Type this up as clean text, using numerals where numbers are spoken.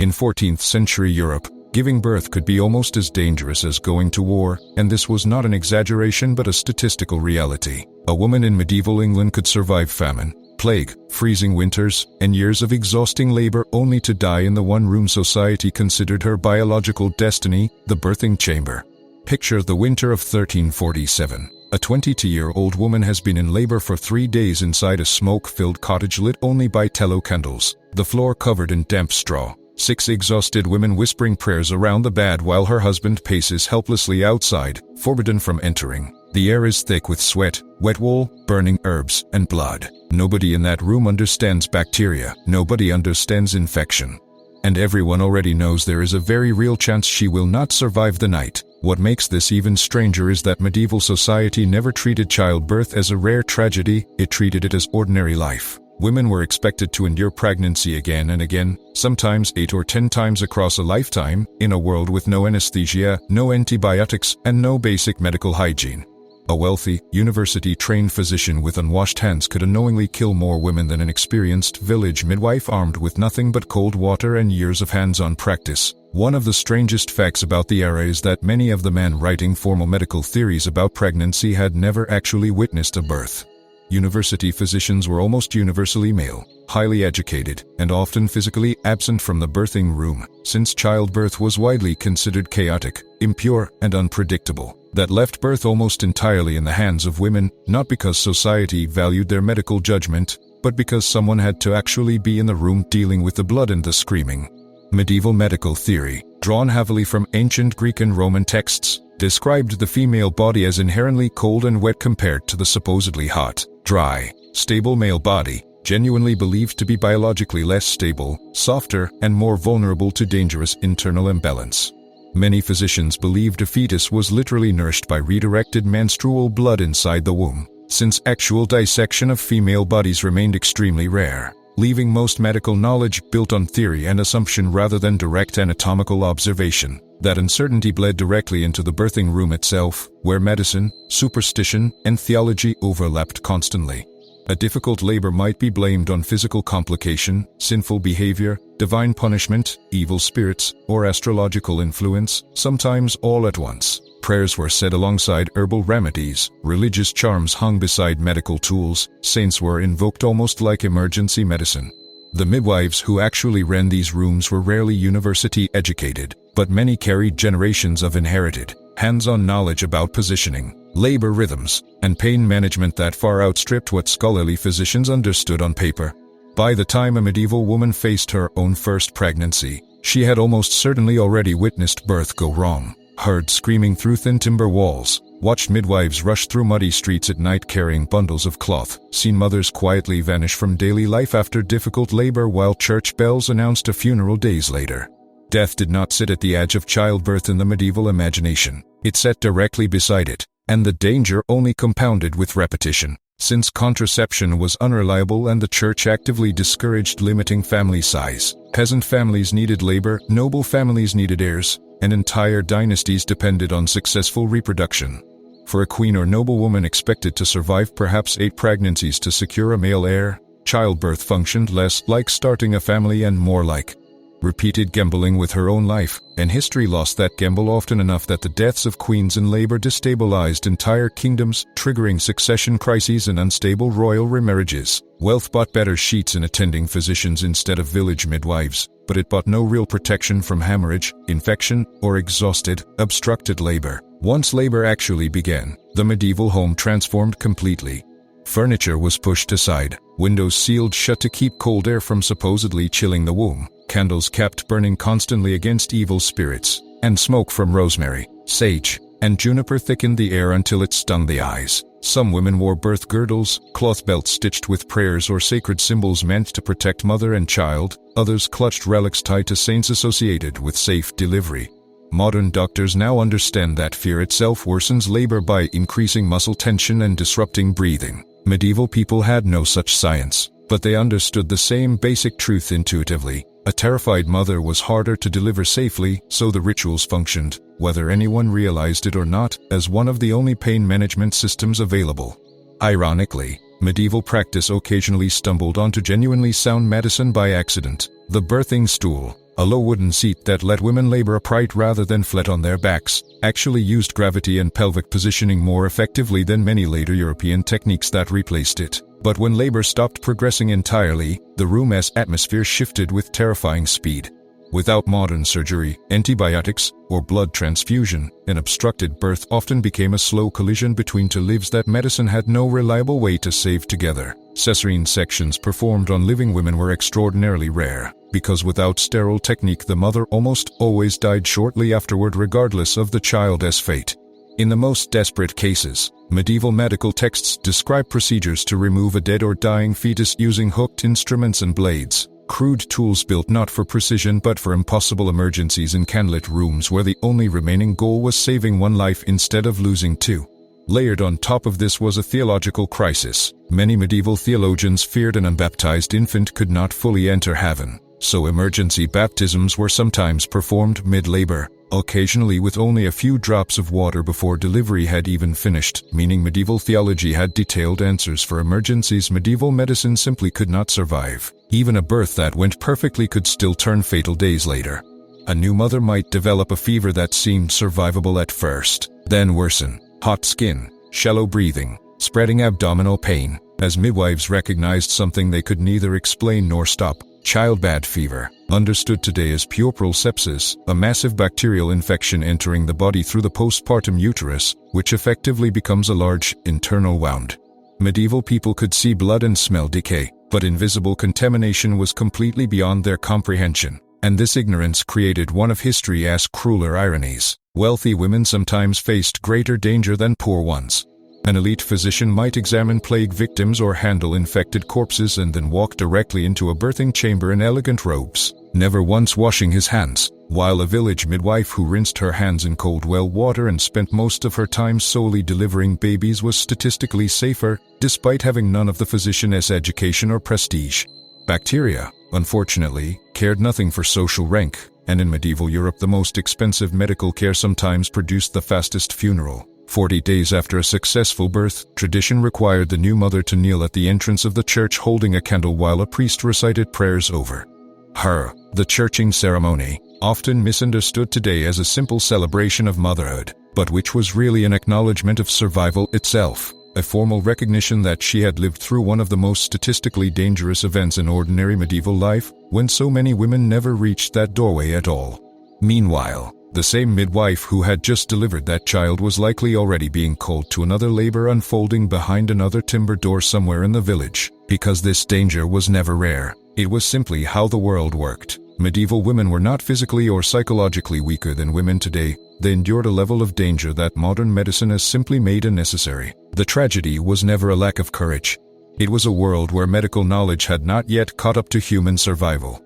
In 14th century Europe, giving birth could be almost as dangerous as going to war, and this was not an exaggeration but a statistical reality. A woman in medieval England could survive famine, plague, freezing winters, and years of exhausting labor only to die in the one-room society considered her biological destiny, the birthing chamber. Picture the winter of 1347. A 22-year-old woman has been in labor for 3 days inside a smoke-filled cottage lit only by tallow candles, the floor covered in damp straw. 6 exhausted women whispering prayers around the bed while her husband paces helplessly outside, forbidden from entering. The air is thick with sweat, wet wool, burning herbs, and blood. Nobody in that room understands bacteria. Nobody understands infection. And everyone already knows there is a very real chance she will not survive the night. What makes this even stranger is that medieval society never treated childbirth as a rare tragedy, it treated it as ordinary life. Women were expected to endure pregnancy again and again, sometimes 8 or 10 times across a lifetime, in a world with no anesthesia, no antibiotics, and no basic medical hygiene. A wealthy, university-trained physician with unwashed hands could unknowingly kill more women than an experienced village midwife armed with nothing but cold water and years of hands-on practice. One of the strangest facts about the era is that many of the men writing formal medical theories about pregnancy had never actually witnessed a birth. University physicians were almost universally male, highly educated, and often physically absent from the birthing room, since childbirth was widely considered chaotic, impure, and unpredictable. That left birth almost entirely in the hands of women, not because society valued their medical judgment, but because someone had to actually be in the room dealing with the blood and the screaming. Medieval medical theory, drawn heavily from ancient Greek and Roman texts, described the female body as inherently cold and wet compared to the supposedly hot, dry, stable male body, genuinely believed to be biologically less stable, softer, and more vulnerable to dangerous internal imbalance. Many physicians believed a fetus was literally nourished by redirected menstrual blood inside the womb, since actual dissection of female bodies remained extremely rare, leaving most medical knowledge built on theory and assumption rather than direct anatomical observation. That uncertainty bled directly into the birthing room itself, where medicine, superstition, and theology overlapped constantly. A difficult labor might be blamed on physical complication, sinful behavior, divine punishment, evil spirits, or astrological influence, sometimes all at once. Prayers were said alongside herbal remedies, religious charms hung beside medical tools, saints were invoked almost like emergency medicine. The midwives who actually ran these rooms were rarely university educated, but many carried generations of inherited, hands-on knowledge about positioning, labor rhythms, and pain management that far outstripped what scholarly physicians understood on paper. By the time a medieval woman faced her own first pregnancy, she had almost certainly already witnessed birth go wrong, heard screaming through thin timber walls, watched midwives rush through muddy streets at night carrying bundles of cloth, seen mothers quietly vanish from daily life after difficult labor while church bells announced a funeral days later. Death did not sit at the edge of childbirth in the medieval imagination. It sat directly beside it, and the danger only compounded with repetition. Since contraception was unreliable and the church actively discouraged limiting family size, peasant families needed labor, noble families needed heirs, and entire dynasties depended on successful reproduction. For a queen or noblewoman expected to survive perhaps 8 pregnancies to secure a male heir, childbirth functioned less like starting a family and more like repeated gambling with her own life, and history lost that gamble often enough that the deaths of queens in labor destabilized entire kingdoms, triggering succession crises and unstable royal remarriages. Wealth bought better sheets and attending physicians instead of village midwives, but it bought no real protection from hemorrhage, infection, or exhausted, obstructed labor. Once labor actually began, the medieval home transformed completely. Furniture was pushed aside, windows sealed shut to keep cold air from supposedly chilling the womb, candles kept burning constantly against evil spirits, and smoke from rosemary, sage, and juniper thickened the air until it stung the eyes. Some women wore birth girdles, cloth belts stitched with prayers or sacred symbols meant to protect mother and child, others clutched relics tied to saints associated with safe delivery. Modern doctors now understand that fear itself worsens labor by increasing muscle tension and disrupting breathing. Medieval people had no such science, but they understood the same basic truth intuitively. A terrified mother was harder to deliver safely, so the rituals functioned, whether anyone realized it or not, as one of the only pain management systems available. Ironically, medieval practice occasionally stumbled onto genuinely sound medicine by accident. The birthing stool, A low wooden seat that let women labor upright rather than flat on their backs, actually used gravity and pelvic positioning more effectively than many later European techniques that replaced it. But when labor stopped progressing entirely, the room's atmosphere shifted with terrifying speed. Without modern surgery, antibiotics, or blood transfusion, an obstructed birth often became a slow collision between two lives that medicine had no reliable way to save together. Cesarean sections performed on living women were extraordinarily rare, because without sterile technique the mother almost always died shortly afterward regardless of the child's fate. In the most desperate cases, medieval medical texts describe procedures to remove a dead or dying fetus using hooked instruments and blades, crude tools built not for precision but for impossible emergencies in candlelit rooms where the only remaining goal was saving one life instead of losing two. Layered on top of this was a theological crisis. Many medieval theologians feared an unbaptized infant could not fully enter heaven, so emergency baptisms were sometimes performed mid-labor, occasionally with only a few drops of water before delivery had even finished, meaning medieval theology had detailed answers for emergencies medieval medicine simply could not survive. Even a birth that went perfectly could still turn fatal days later. A new mother might develop a fever that seemed survivable at first, then worsen. Hot skin, shallow breathing, spreading abdominal pain, as midwives recognized something they could neither explain nor stop. Childbed fever, understood today as puerperal sepsis, a massive bacterial infection entering the body through the postpartum uterus, which effectively becomes a large, internal wound. Medieval people could see blood and smell decay, but invisible contamination was completely beyond their comprehension, and this ignorance created one of history's crueler ironies. Wealthy women sometimes faced greater danger than poor ones. An elite physician might examine plague victims or handle infected corpses and then walk directly into a birthing chamber in elegant robes, never once washing his hands, while a village midwife who rinsed her hands in cold well water and spent most of her time solely delivering babies was statistically safer, despite having none of the physician's education or prestige. Bacteria, unfortunately, cared nothing for social rank, and in medieval Europe the most expensive medical care sometimes produced the fastest funeral. 40 days after a successful birth, tradition required the new mother to kneel at the entrance of the church holding a candle while a priest recited prayers over her. The churching ceremony, often misunderstood today as a simple celebration of motherhood, but which was really an acknowledgement of survival itself, a formal recognition that she had lived through one of the most statistically dangerous events in ordinary medieval life, when so many women never reached that doorway at all. Meanwhile, the same midwife who had just delivered that child was likely already being called to another labor unfolding behind another timber door somewhere in the village. Because this danger was never rare, it was simply how the world worked. Medieval women were not physically or psychologically weaker than women today. They endured a level of danger that modern medicine has simply made unnecessary. The tragedy was never a lack of courage. It was a world where medical knowledge had not yet caught up to human survival.